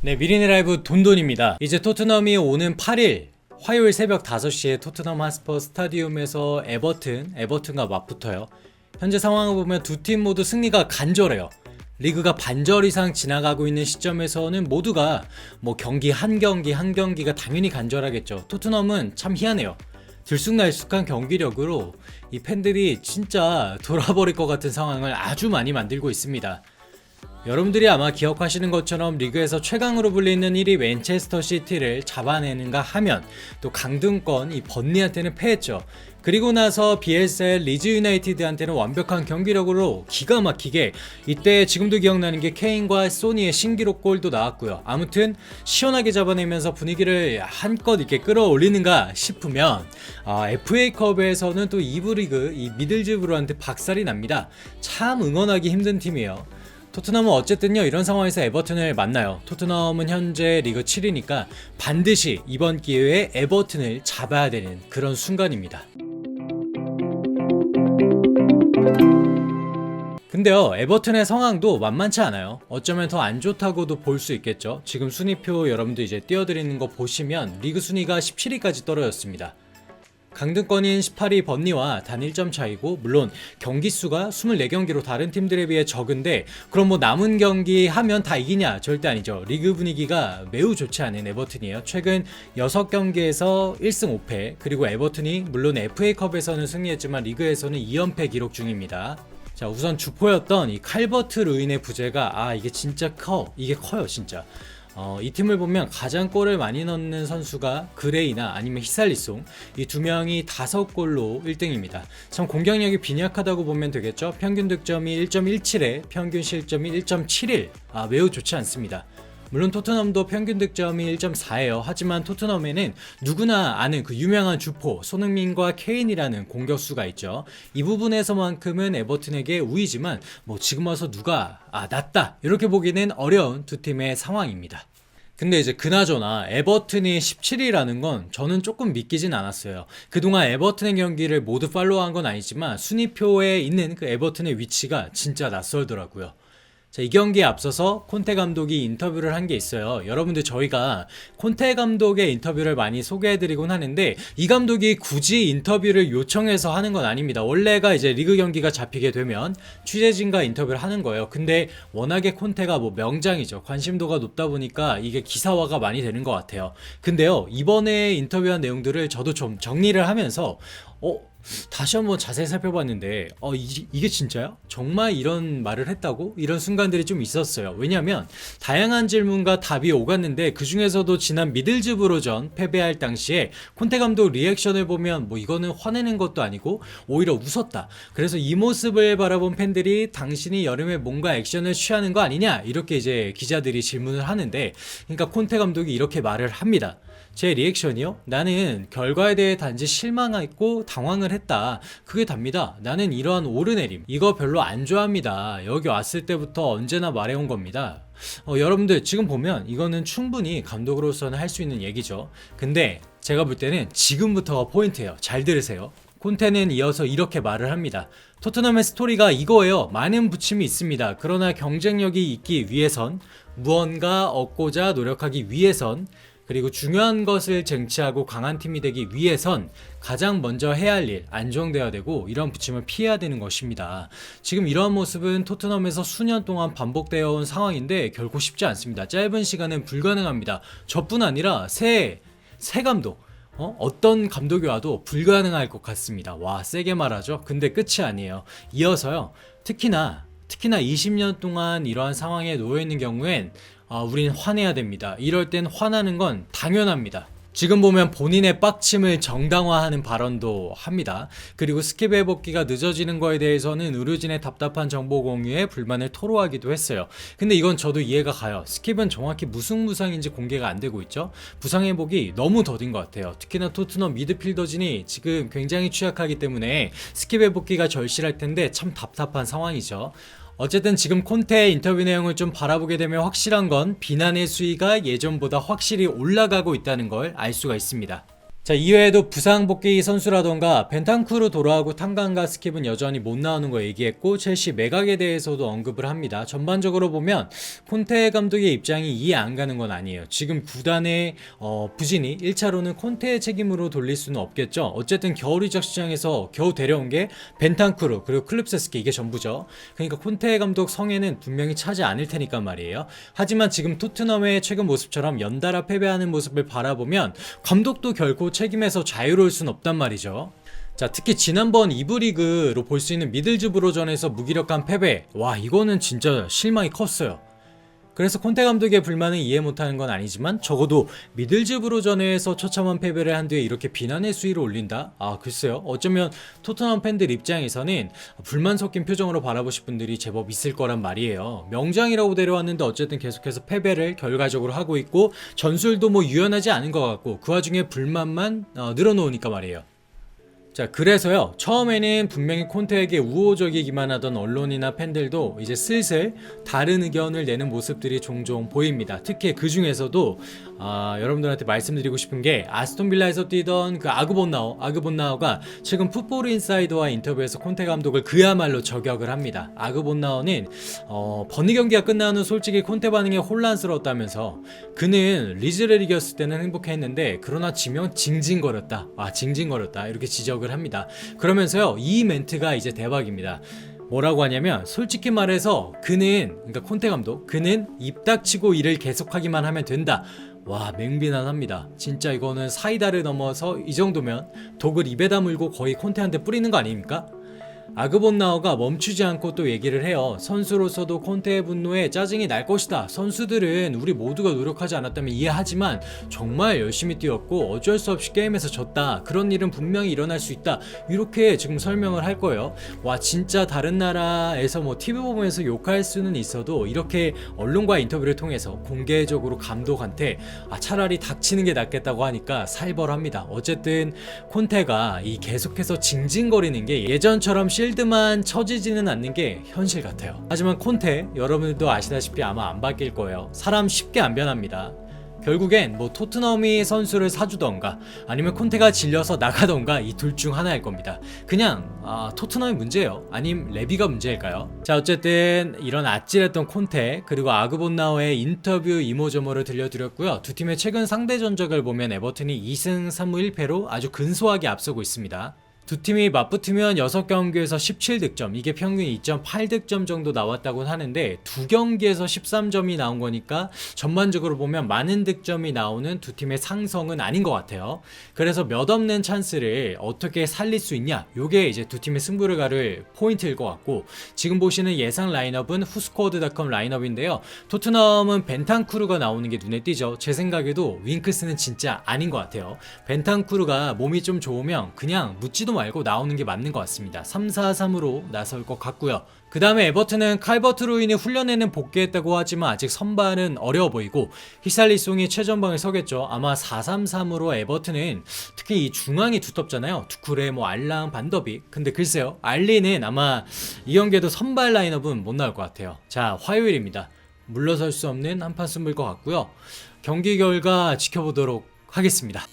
네, 미리네 라이브 돈돈입니다. 이제 토트넘이 오는 8일 화요일 새벽 5시에 토트넘 핫스퍼 스타디움에서 에버튼과 맞붙어요. 현재 상황을 보면 두 팀 모두 승리가 간절해요. 리그가 반절 이상 지나가고 있는 시점에서는 모두가 경기 한 경기가 당연히 간절하겠죠. 토트넘은 참 희한해요. 들쑥날쑥한 경기력으로 이 팬들이 진짜 돌아버릴 것 같은 상황을 아주 많이 만들고 있습니다. 여러분들이 아마 기억하시는 것처럼 리그에서 최강으로 불리는 1위 맨체스터 시티를 잡아내는가 하면 또 강등권 이 번니한테는 패했죠. 그리고 나서 비엘사의 리즈 유나이티드한테는 완벽한 경기력으로 기가 막히게 이때 지금도 기억나는 게 케인과 소니의 신기록 골도 나왔고요. 아무튼 시원하게 잡아내면서 분위기를 한껏 이렇게 끌어올리는가 싶으면 FA컵에서는 또 2부 리그 이 미들즈브루한테 박살이 납니다. 참 응원하기 힘든 팀이에요. 토트넘은 어쨌든요 이런 상황에서 에버튼을 만나요. 토트넘은 현재 리그 7위니까 반드시 이번 기회에 에버튼을 잡아야 되는 그런 순간입니다. 근데요 에버튼의 상황도 만만치 않아요. 어쩌면 더 안 좋다고도 볼 수 있겠죠. 지금 순위표 여러분들 이제 띄워드리는 거 보시면 리그 순위가 17위까지 떨어졌습니다. 강등권인 18위 번니와 단 1점 차이고, 물론 경기수가 24경기로 다른 팀들에 비해 적은데 그럼 남은 경기 하면 다 이기냐? 절대 아니죠. 리그 분위기가 매우 좋지 않은 에버튼이에요. 최근 6경기에서 1승 5패, 그리고 에버튼이 물론 FA컵에서는 승리했지만 리그에서는 2연패 기록 중입니다. 자, 우선 주포였던 이 칼버트 루인의 부재가 이게 진짜 이게 커요 진짜. 이 팀을 보면 가장 골을 많이 넣는 선수가 그레이나 아니면 히살리송, 이 두 명이 5골로 1등입니다. 참 공격력이 빈약하다고 보면 되겠죠. 평균 득점이 1.17에 평균 실점이 1.71, 매우 좋지 않습니다. 물론 토트넘도 평균 득점이 1.4예요. 하지만 토트넘에는 누구나 아는 그 유명한 주포 손흥민과 케인이라는 공격수가 있죠. 이 부분에서만큼은 에버튼에게 우위지만 지금 와서 누가 낫다 이렇게 보기는 어려운 두 팀의 상황입니다. 근데 이제 그나저나 에버튼이 17위라는 건 저는 조금 믿기진 않았어요. 그동안 에버튼의 경기를 모두 팔로우한 건 아니지만 순위표에 있는 그 에버튼의 위치가 진짜 낯설더라고요. 자, 이 경기에 앞서서 콘테 감독이 인터뷰를 한 게 있어요. 여러분들 저희가 콘테 감독의 인터뷰를 많이 소개해드리곤 하는데 이 감독이 굳이 인터뷰를 요청해서 하는 건 아닙니다. 원래가 이제 리그 경기가 잡히게 되면 취재진과 인터뷰를 하는 거예요. 근데 워낙에 콘테가 명장이죠. 관심도가 높다 보니까 이게 기사화가 많이 되는 것 같아요. 근데요 이번에 인터뷰한 내용들을 저도 좀 정리를 하면서 다시 한번 자세히 살펴봤는데 이게 진짜야? 정말 이런 말을 했다고? 이런 순간들이 좀 있었어요. 왜냐면 다양한 질문과 답이 오갔는데 그 중에서도 지난 미들즈브로전 패배할 당시에 콘테 감독 리액션을 보면 이거는 화내는 것도 아니고 오히려 웃었다. 그래서 이 모습을 바라본 팬들이 당신이 여름에 뭔가 액션을 취하는 거 아니냐? 이렇게 이제 기자들이 질문을 하는데, 그러니까 콘테 감독이 이렇게 말을 합니다. 제 리액션이요? 나는 결과에 대해 단지 실망했고 당황을 했다. 그게 답니다. 나는 이러한 오르내림 이거 별로 안 좋아합니다. 여기 왔을 때부터 언제나 말해온 겁니다. 여러분들 지금 보면 이거는 충분히 감독으로서는 할 수 있는 얘기죠. 근데 제가 볼 때는 지금부터가 포인트예요. 잘 들으세요. 콘테는 이어서 이렇게 말을 합니다. 토트넘의 스토리가 이거예요. 많은 부침이 있습니다. 그러나 경쟁력이 있기 위해선, 무언가 얻고자 노력하기 위해선, 그리고 중요한 것을 쟁취하고 강한 팀이 되기 위해선 가장 먼저 해야 할 일, 안정돼야 되고 이런 부침을 피해야 되는 것입니다. 지금 이러한 모습은 토트넘에서 수년 동안 반복되어 온 상황인데 결코 쉽지 않습니다. 짧은 시간은 불가능합니다. 저뿐 아니라 새 감독, 어떤 감독이 와도 불가능할 것 같습니다. 와, 세게 말하죠. 근데 끝이 아니에요. 이어서요, 특히나 20년 동안 이러한 상황에 놓여 있는 경우엔 우린 화내야 됩니다. 이럴 땐 화나는 건 당연합니다. 지금 보면 본인의 빡침을 정당화하는 발언도 합니다. 그리고 스킵 회복기가 늦어지는 거에 대해서는 의료진의 답답한 정보 공유에 불만을 토로하기도 했어요. 근데 이건 저도 이해가 가요. 스킵은 정확히 무슨 부상인지 공개가 안 되고 있죠. 부상 회복이 너무 더딘 것 같아요. 특히나 토트넘 미드필더진이 지금 굉장히 취약하기 때문에 스킵 회복기가 절실할 텐데 참 답답한 상황이죠. 어쨌든 지금 콘테의 인터뷰 내용을 좀 바라보게 되면 확실한 건 비난의 수위가 예전보다 확실히 올라가고 있다는 걸 알 수가 있습니다. 자, 이외에도 부상 복귀 선수라던가 벤탄쿠르 돌아오고 탄강과 스킵은 여전히 못 나오는 거 얘기했고, 첼시 매각에 대해서도 언급을 합니다. 전반적으로 보면 콘테 감독의 입장이 이해 안 가는 건 아니에요. 지금 구단의 부진이 1차로는 콘테의 책임으로 돌릴 수는 없겠죠. 어쨌든 겨울 이적 시장에서 겨우 데려온 게 벤탄쿠르 그리고 클립세스키, 이게 전부죠. 그러니까 콘테 감독 성에는 분명히 차지 않을 테니까 말이에요. 하지만 지금 토트넘의 최근 모습처럼 연달아 패배하는 모습을 바라보면 감독도 결코 책임에서 자유로울 순 없단 말이죠. 자, 특히 지난번 2부 리그로 볼 수 있는 미들즈브로전에서 무기력한 패배, 와, 이거는 진짜 실망이 컸어요. 그래서 콘테 감독의 불만을 이해 못하는 건 아니지만 적어도 미들즈브로전에서 처참한 패배를 한 뒤에 이렇게 비난의 수위를 올린다? 아, 글쎄요. 어쩌면 토트넘 팬들 입장에서는 불만 섞인 표정으로 바라보실 분들이 제법 있을 거란 말이에요. 명장이라고 데려왔는데 어쨌든 계속해서 패배를 결과적으로 하고 있고, 전술도 뭐 유연하지 않은 것 같고, 그 와중에 불만만 늘어놓으니까 말이에요. 자, 그래서요, 처음에는 분명히 콘테에게 우호적이기만 하던 언론이나 팬들도 이제 슬슬 다른 의견을 내는 모습들이 종종 보입니다. 특히 그 중에서도 여러분들한테 말씀드리고 싶은 게, 아스톤 빌라에서 뛰던 그 아그본나오가 최근 풋볼 인사이더와 인터뷰에서 콘테 감독을 그야말로 저격을 합니다. 아그본나오는 버니 경기가 끝난 후 솔직히 콘테 반응이 혼란스러웠다면서, 그는 리즈를 이겼을 때는 행복했는데 그러나 지면 징징거렸다. 징징거렸다. 이렇게 지적을 합니다. 그러면서요, 이 멘트가 이제 대박입니다. 뭐라고 하냐면, 솔직히 말해서 그러니까 콘테 감독, 그는 입 닥치고 일을 계속하기만 하면 된다. 와, 맹비난합니다. 진짜 이거는 사이다를 넘어서 이 정도면 독을 입에다 물고 거의 콘테한테 뿌리는 거 아닙니까? 아그본나오가 멈추지 않고 또 얘기를 해요. 선수로서도 콘테의 분노에 짜증이 날 것이다. 선수들은 우리 모두가 노력하지 않았다면 이해하지만 정말 열심히 뛰었고 어쩔 수 없이 게임에서 졌다. 그런 일은 분명히 일어날 수 있다. 이렇게 지금 설명을 할 거예요. 와, 진짜 다른 나라에서 뭐 TV 보면서 욕할 수는 있어도 이렇게 언론과 인터뷰를 통해서 공개적으로 감독한테 차라리 닥치는 게 낫겠다고 하니까 살벌합니다. 어쨌든 콘테가 이 계속해서 징징거리는 게 예전처럼 실드만 쳐지지는 않는 게 현실 같아요. 하지만 콘테, 여러분들도 아시다시피 아마 안 바뀔 거예요. 사람 쉽게 안 변합니다. 결국엔 뭐 토트넘이 선수를 사주던가 아니면 콘테가 질려서 나가던가 이 둘 중 하나일 겁니다. 그냥 토트넘이 문제예요? 아님 레비가 문제일까요? 자, 어쨌든 이런 아찔했던 콘테 그리고 아그본나오의 인터뷰 이모저모를 들려드렸고요. 두 팀의 최근 상대 전적을 보면 에버튼이 2승 3무 1패로 아주 근소하게 앞서고 있습니다. 두 팀이 맞붙으면 6경기에서 17득점, 이게 평균 2.8득점 정도 나왔다고 하는데, 두 경기에서 13점이 나온 거니까 전반적으로 보면 많은 득점이 나오는 두 팀의 상성은 아닌 것 같아요. 그래서 몇 없는 찬스를 어떻게 살릴 수 있냐, 요게 이제 두 팀의 승부를 가를 포인트일 것 같고, 지금 보시는 예상 라인업은 후스코어드닷컴 라인업인데요. 토트넘은 벤탄쿠르가 나오는 게 눈에 띄죠. 제 생각에도 윙크스는 진짜 아닌 것 같아요. 벤탄쿠르가 몸이 좀 좋으면 그냥 묻지도 말고 나오는 게 맞는 것 같습니다. 3-4-3으로 나설 것 같고요. 그 다음에 에버튼은 칼버트 루인이 훈련에는 복귀했다고 하지만 아직 선발은 어려워 보이고, 히살리송이 최전방에 서겠죠. 아마 4-3-3으로 에버튼은 특히 이 중앙이 두텁잖아요. 두쿠레, 알랑, 반더빅. 근데 글쎄요, 알리는 아마 이 경기에도 선발 라인업은 못 나올 것 같아요. 자, 화요일입니다. 물러설 수 없는 한판 승부일 것 같고요. 경기 결과 지켜보도록 하겠습니다.